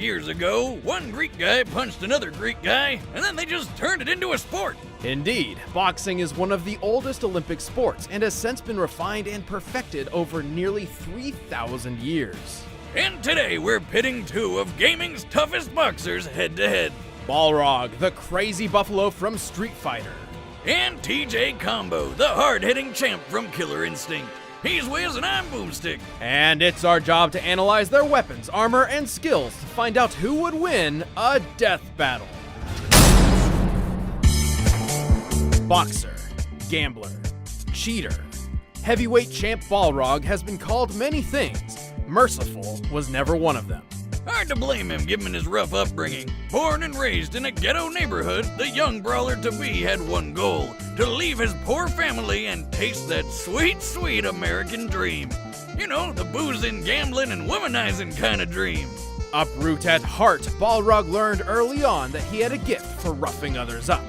years ago, one Greek guy punched another Greek guy, and then they just turned it into a sport. Indeed, boxing is one of the oldest Olympic sports and has since been refined and perfected over nearly 3,000 years. And today we're pitting two of gaming's toughest boxers head-to-head. Balrog, the crazy buffalo from Street Fighter. And TJ Combo, the hard-hitting champ from Killer Instinct. He's Wiz and I'm Boomstick. And it's our job to analyze their weapons, armor, and skills to find out who would win a death battle. Boxer, gambler, cheater. Heavyweight champ Balrog has been called many things. Merciful was never one of them. Hard to blame him given his rough upbringing. Born and raised in a ghetto neighborhood, the young brawler-to-be had one goal: to leave his poor family and taste that sweet, sweet American dream. You know, the boozing, gambling, and womanizing kind of dream. Uproot at heart, Balrog learned early on that he had a gift for roughing others up.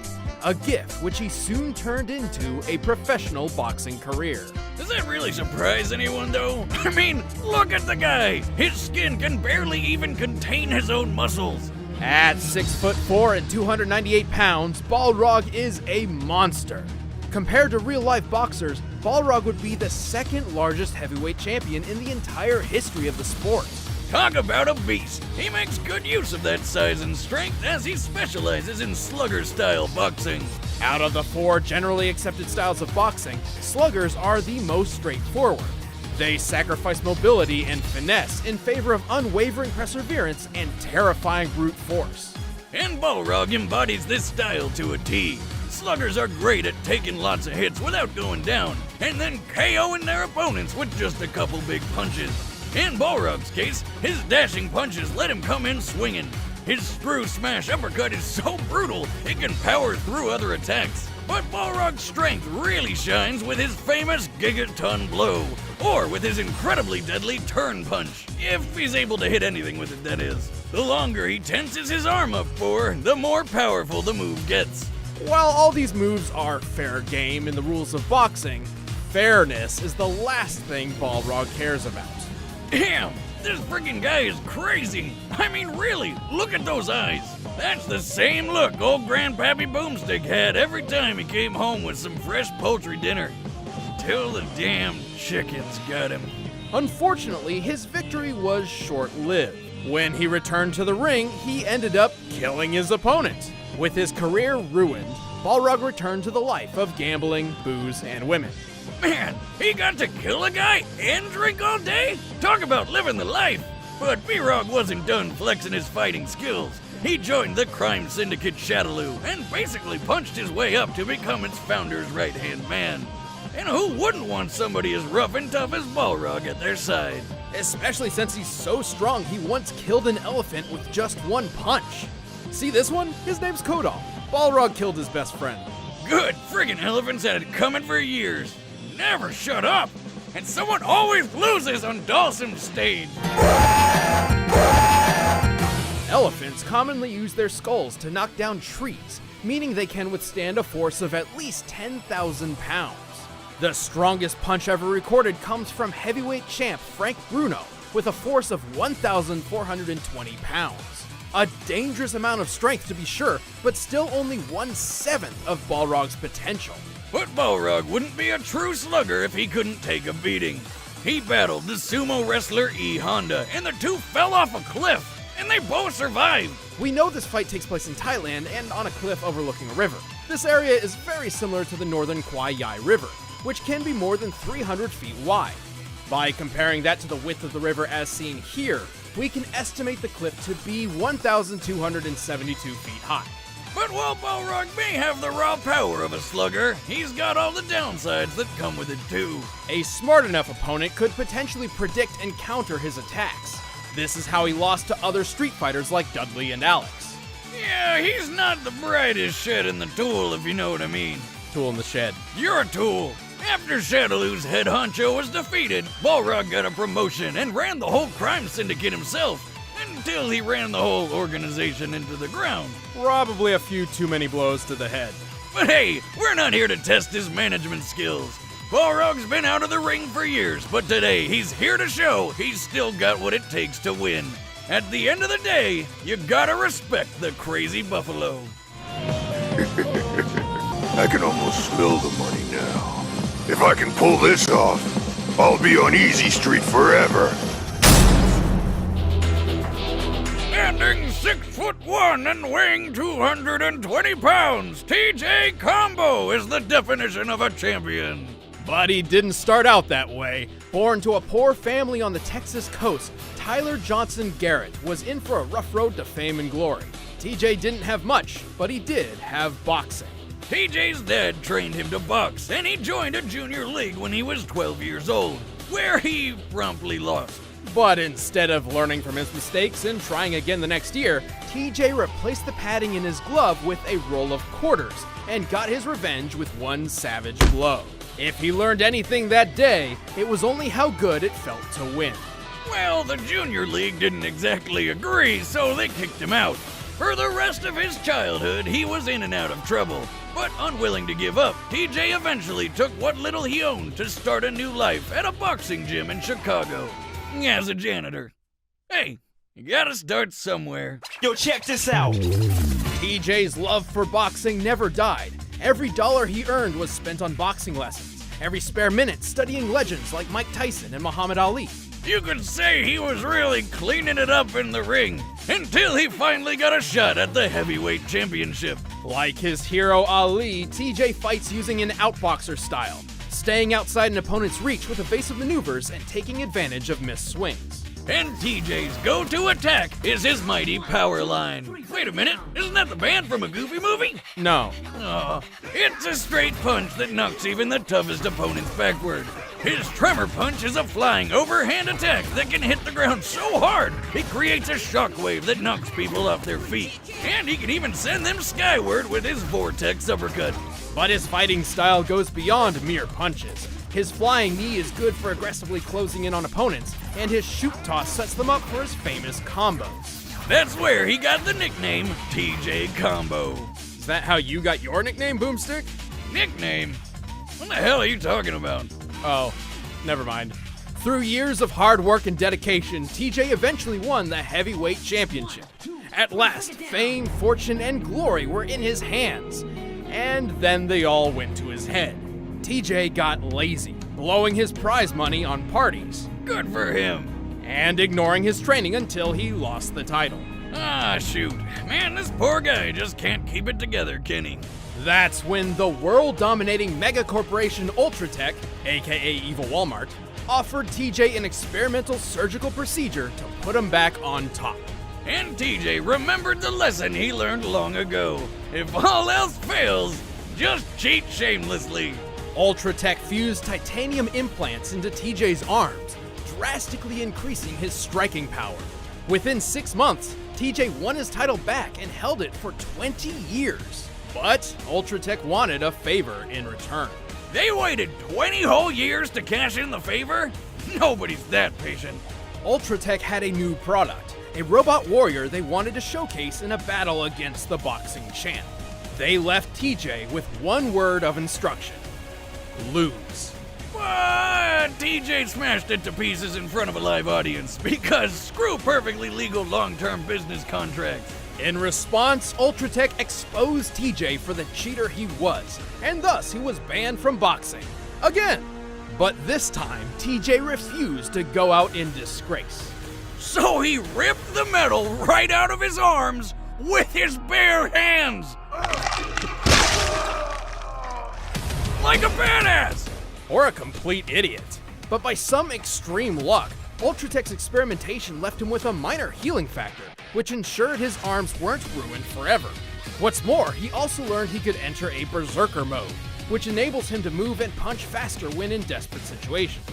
A gift which he soon turned into a professional boxing career. Does that really surprise anyone, though? I mean, look at the guy! His skin can barely even contain his own muscles. At 6'4" and 298 pounds, Balrog is a monster. Compared to real-life boxers, Balrog would be the second largest heavyweight champion in the entire history of the sport. Talk about a beast! He makes good use of that size and strength as he specializes in slugger-style boxing. Out of the four generally accepted styles of boxing, sluggers are the most straightforward. They sacrifice mobility and finesse in favor of unwavering perseverance and terrifying brute force. And Balrog embodies this style to a T. Sluggers are great at taking lots of hits without going down, and then KOing their opponents with just a couple big punches. In Balrog's case, his dashing punches let him come in swinging. His screw smash uppercut is so brutal, it can power through other attacks. But Balrog's strength really shines with his famous gigaton blow, or with his incredibly deadly turn punch, if he's able to hit anything with it, that is. The longer he tenses his arm up for, the more powerful the move gets. While all these moves are fair game in the rules of boxing, fairness is the last thing Balrog cares about. Damn, this freaking guy is crazy. I mean, really, look at those eyes. That's the same look old Grandpappy Boomstick had every time he came home with some fresh poultry dinner. Till the damn chickens got him. Unfortunately, his victory was short-lived. When he returned to the ring, he ended up killing his opponent. With his career ruined, Balrog returned to the life of gambling, booze, and women. Man, he got to kill a guy and drink all day? Talk about living the life! But B-Rog wasn't done flexing his fighting skills. He joined the crime syndicate Shadaloo and basically punched his way up to become its founder's right-hand man. And who wouldn't want somebody as rough and tough as Balrog at their side? Especially since he's so strong he once killed an elephant with just one punch. See this one? His name's Kodal. Balrog killed his best friend. Good friggin' elephants had it coming for years. Never shut up! And someone always loses on Dawson's stage! Elephants commonly use their skulls to knock down trees, meaning they can withstand a force of at least 10,000 pounds. The strongest punch ever recorded comes from heavyweight champ Frank Bruno with a force of 1,420 pounds. A dangerous amount of strength to be sure, but still only 1/7 of Balrog's potential. But Balrog wouldn't be a true slugger if he couldn't take a beating. He battled the sumo wrestler E. Honda, and the two fell off a cliff, and they both survived. We know this fight takes place in Thailand and on a cliff overlooking a river. This area is very similar to the northern Kwai Yai River, which can be more than 300 feet wide. By comparing that to the width of the river as seen here, we can estimate the cliff to be 1,272 feet high. But while Balrog may have the raw power of a slugger, he's got all the downsides that come with it too. A smart enough opponent could potentially predict and counter his attacks. This is how he lost to other Street Fighters like Dudley and Alex. Yeah, he's not the brightest shed in the tool, if you know what I mean. Tool in the shed. You're a tool. After Shadaloo's head honcho was defeated, Balrog got a promotion and ran the whole crime syndicate himself, until he ran the whole organization into the ground. Probably a few too many blows to the head. But hey, we're not here to test his management skills. Balrog's been out of the ring for years, but today he's here to show he's still got what it takes to win. At the end of the day, you gotta respect the crazy buffalo. I can almost smell the money now. If I can pull this off, I'll be on Easy Street forever. Standing 6'1" and weighing 220 pounds, TJ Combo is the definition of a champion. But he didn't start out that way. Born to a poor family on the Texas coast, Tyler Johnson Garrett was in for a rough road to fame and glory. TJ didn't have much, but he did have boxing. TJ's dad trained him to box, and he joined a junior league when he was 12 years old, where he promptly lost. But instead of learning from his mistakes and trying again the next year, TJ replaced the padding in his glove with a roll of quarters and got his revenge with one savage blow. If he learned anything that day, it was only how good it felt to win. Well, the junior league didn't exactly agree, so they kicked him out. For the rest of his childhood, he was in and out of trouble. But unwilling to give up, TJ eventually took what little he owned to start a new life at a boxing gym in Chicago. As a janitor. Hey, you gotta start somewhere. Yo, check this out. TJ's love for boxing never died. Every dollar he earned was spent on boxing lessons. Every spare minute studying legends like Mike Tyson and Muhammad Ali. You could say he was really cleaning it up in the ring until he finally got a shot at the heavyweight championship. Like his hero Ali, TJ fights using an outboxer style, staying outside an opponent's reach with evasive maneuvers and taking advantage of missed swings. And TJ's go-to attack is his mighty power line. Wait a minute, isn't that the band from a Goofy movie? No. Oh, it's a straight punch that knocks even the toughest opponents backward. His tremor punch is a flying overhand attack that can hit the ground so hard it creates a shockwave that knocks people off their feet. And he can even send them skyward with his vortex uppercut. But his fighting style goes beyond mere punches. His flying knee is good for aggressively closing in on opponents, and his shoot toss sets them up for his famous combos. That's where he got the nickname TJ Combo. Is that how you got your nickname, Boomstick? Nickname? What the hell are you talking about? Oh, never mind. Through years of hard work and dedication, TJ eventually won the heavyweight championship. At last, fame, fortune, and glory were in his hands. And then they all went to his head. TJ got lazy, blowing his prize money on parties. Good for him. And ignoring his training until he lost the title. Ah, shoot. Man, this poor guy just can't keep it together, can he? That's when the world-dominating mega corporation Ultratech, aka Evil Walmart, offered TJ an experimental surgical procedure to put him back on top. And TJ remembered the lesson he learned long ago. If all else fails, just cheat shamelessly. Ultratech fused titanium implants into TJ's arms, drastically increasing his striking power. Within 6 months, TJ won his title back and held it for 20 years. But Ultratech wanted a favor in return. They waited 20 whole years to cash in the favor? Nobody's that patient. Ultratech had a new product, a robot warrior they wanted to showcase in a battle against the boxing champ. They left TJ with one word of instruction: lose. But TJ smashed it to pieces in front of a live audience because screw perfectly legal long-term business contracts. In response, Ultratech exposed TJ for the cheater he was, and thus he was banned from boxing. Again. But this time, TJ refused to go out in disgrace. So he ripped the metal right out of his arms with his bare hands. Like a badass! Or a complete idiot. But by some extreme luck, Ultratech's experimentation left him with a minor healing factor, which ensured his arms weren't ruined forever. What's more, he also learned he could enter a berserker mode, which enables him to move and punch faster when in desperate situations.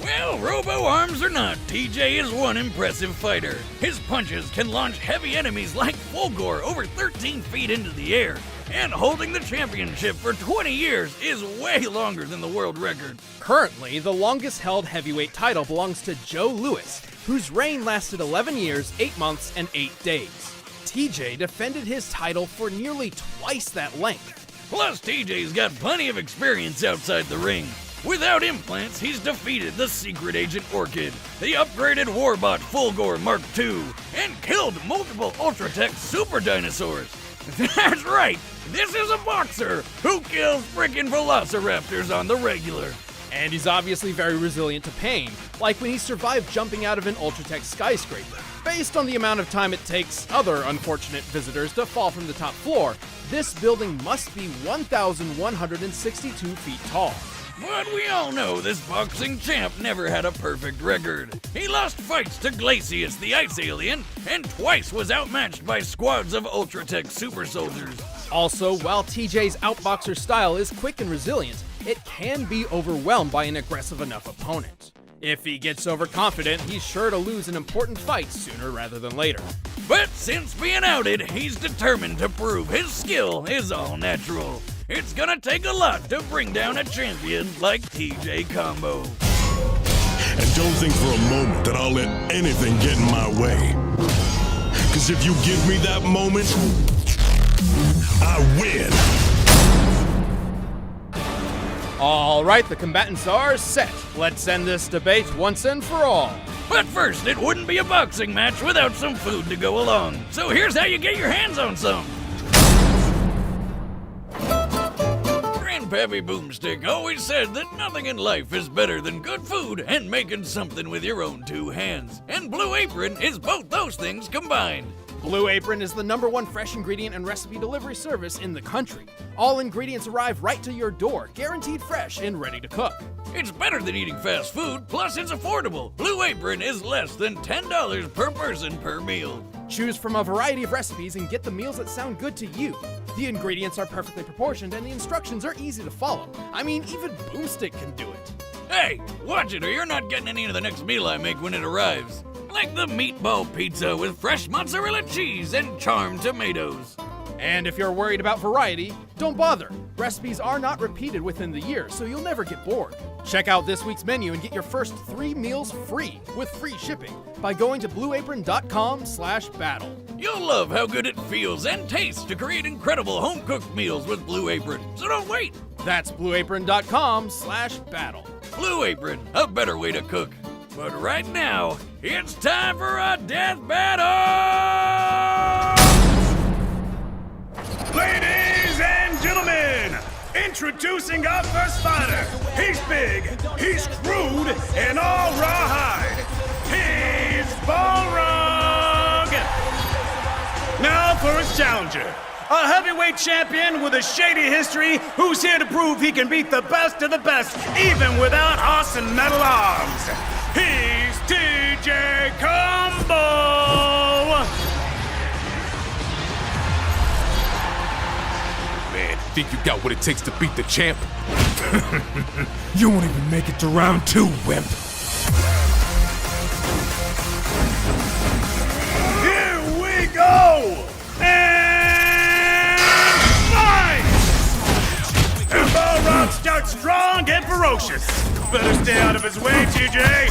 Well, robo-arms or not, TJ is one impressive fighter. His punches can launch heavy enemies like Fulgore over 13 feet into the air. And holding the championship for 20 years is way longer than the world record. Currently, the longest held heavyweight title belongs to Joe Louis, whose reign lasted 11 years, 8 months, and 8 days. TJ defended his title for nearly twice that length. Plus, TJ's got plenty of experience outside the ring. Without implants, he's defeated the Secret Agent Orchid, the upgraded Warbot Fulgore Mark II, and killed multiple Ultratech super dinosaurs. That's right, this is a boxer who kills frickin' velociraptors on the regular. And he's obviously very resilient to pain, like when he survived jumping out of an Ultratech skyscraper. Based on the amount of time it takes other unfortunate visitors to fall from the top floor, this building must be 1,162 feet tall. But we all know this boxing champ never had a perfect record. He lost fights to Glacius the Ice Alien, and twice was outmatched by squads of Ultratech super soldiers. Also, while TJ's outboxer style is quick and resilient, it can be overwhelmed by an aggressive enough opponent. If he gets overconfident, he's sure to lose an important fight sooner rather than later. But since being outed, he's determined to prove his skill is all natural. It's gonna take a lot to bring down a champion like TJ Combo. And don't think for a moment that I'll let anything get in my way. Cause if you give me that moment, I win. Alright, the combatants are set. Let's end this debate once and for all. But first, it wouldn't be a boxing match without some food to go along. So here's how you get your hands on some. Grandpappy Boomstick always said that nothing in life is better than good food and making something with your own two hands. And Blue Apron is both those things combined. Blue Apron is the #1 fresh ingredient and recipe delivery service in the country. All ingredients arrive right to your door, guaranteed fresh and ready to cook. It's better than eating fast food, plus it's affordable. Blue Apron is less than $10 per person per meal. Choose from a variety of recipes and get the meals that sound good to you. The ingredients are perfectly proportioned and the instructions are easy to follow. I mean, even Boomstick can do it. Hey, watch it or you're not getting any of the next meal I make when it arrives. Like the meatball pizza with fresh mozzarella cheese and charmed tomatoes. And if you're worried about variety, don't bother. Recipes are not repeated within the year, so you'll never get bored. Check out this week's menu and get your first 3 meals free with free shipping by going to blueapron.com/battle. You'll love how good it feels and tastes to create incredible home-cooked meals with Blue Apron, so don't wait. That's blueapron.com/battle. Blue Apron, a better way to cook. But right now, it's time for a death battle! Ladies and gentlemen, introducing our first fighter. He's big, he's crude, and all rawhide. He's Balrog! Now for his challenger. A heavyweight champion with a shady history who's here to prove he can beat the best of the best, even without awesome metal arms. He's TJ Combo! Man, think you got what it takes to beat the champ? You won't even make it to round 2, wimp. Here we go! And fight! And Balrog starts strong and ferocious. Better stay out of his way, TJ.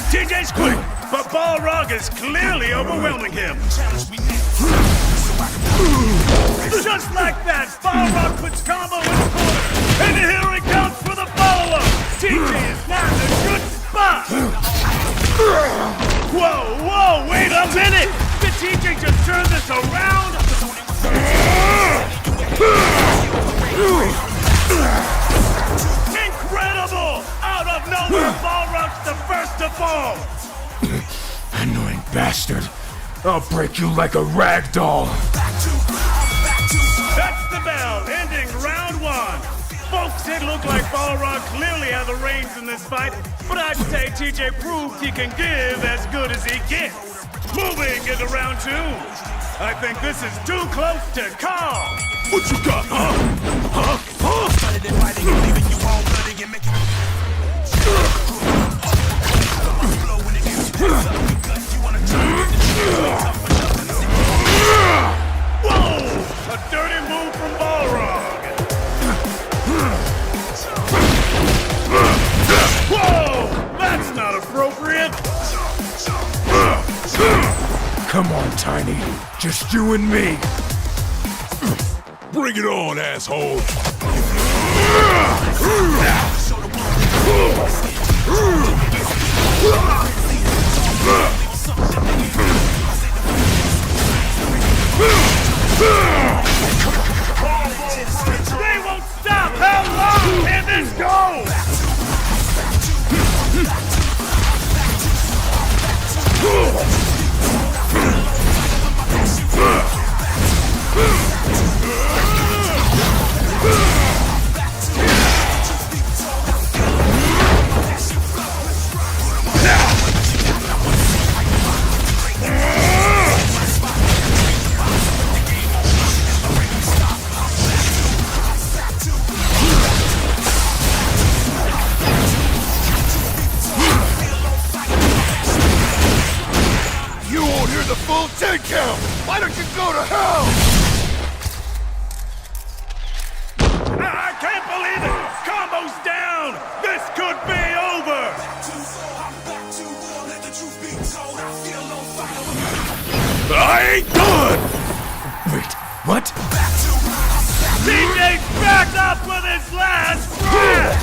TJ's quick, but Balrog is clearly overwhelming him. Just like that, Balrog puts Combo in the corner. And here he comes for the follow-up. TJ is now in a good spot. Whoa, wait a minute. Did TJ just turn this around? Incredible! Out of nowhere, Balrog's the first to fall. Annoying bastard. I'll break you like a rag doll. That's the bell, ending round 1. Folks, it looked like Balrog clearly had the reins in this fight, but I'd say TJ proved he can give as good as he gets. Moving into round 2. I think this is too close to call. What you got, huh? Whoa! A dirty move from Balrog. Whoa! That's not appropriate. Come on, Tiny. Just you and me. Bring it on, asshole! They won't stop! How long can this go? You won't hear the full 10 count! Why don't you go to hell? I can't believe it! Combo's down! This could be over! I ain't done! Wait, what? DJ's back up with his last breath!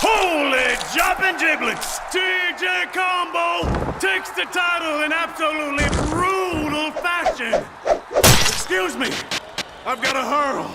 Holy jumping giblets! DJ Combo takes the title in absolutely brutal fashion! Excuse me, I've got to hurl.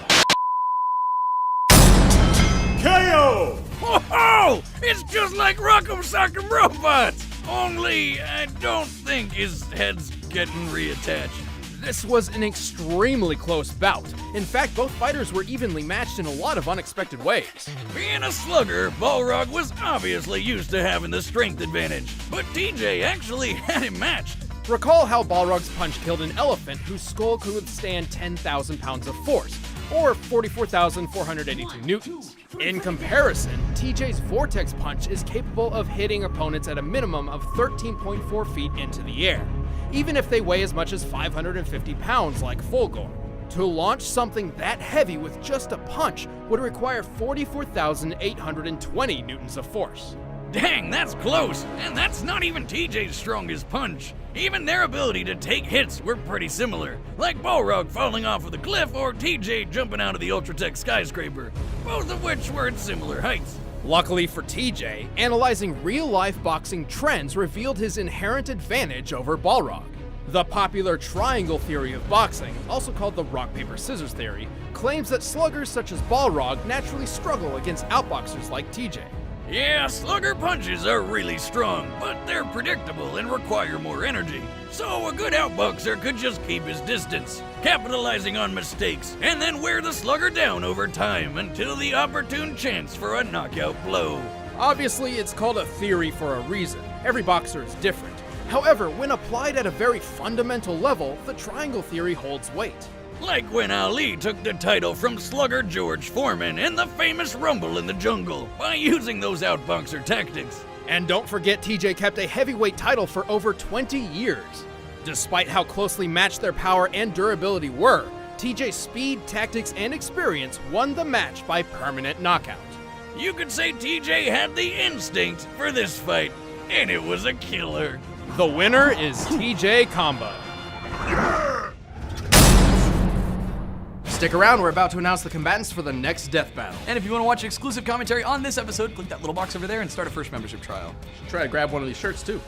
KO! Whoa! It's just like Rock'em Sock'em Robots! Only I don't think his head's getting reattached. This was an extremely close bout. In fact, both fighters were evenly matched in a lot of unexpected ways. Being a slugger, Balrog was obviously used to having the strength advantage, but TJ actually had him matched. Recall how Balrog's punch killed an elephant whose skull could withstand 10,000 pounds of force, or 44,482 newtons. In comparison, TJ's Vortex Punch is capable of hitting opponents at a minimum of 13.4 feet into the air, even if they weigh as much as 550 pounds like Fulgor. To launch something that heavy with just a punch would require 44,820 newtons of force. Dang, that's close, and that's not even TJ's strongest punch. Even their ability to take hits were pretty similar, like Balrog falling off of the cliff or TJ jumping out of the Ultratech skyscraper, both of which were at similar heights. Luckily for TJ, analyzing real-life boxing trends revealed his inherent advantage over Balrog. The popular triangle theory of boxing, also called the rock-paper-scissors theory, claims that sluggers such as Balrog naturally struggle against outboxers like TJ. Yeah, slugger punches are really strong, but they're predictable and require more energy. So a good outboxer could just keep his distance, capitalizing on mistakes, and then wear the slugger down over time until the opportune chance for a knockout blow. Obviously, it's called a theory for a reason. Every boxer is different. However, when applied at a very fundamental level, the triangle theory holds weight. Like when Ali took the title from slugger George Foreman in the famous Rumble in the Jungle by using those outboxer tactics. And don't forget, TJ kept a heavyweight title for over 20 years. Despite how closely matched their power and durability were, TJ's speed, tactics, and experience won the match by permanent knockout. You could say TJ had the instinct for this fight, and it was a killer. The winner is TJ Combo. Stick around, we're about to announce the combatants for the next death battle. And if you want to watch exclusive commentary on this episode, click that little box over there and start a first membership trial. Try to grab one of these shirts too.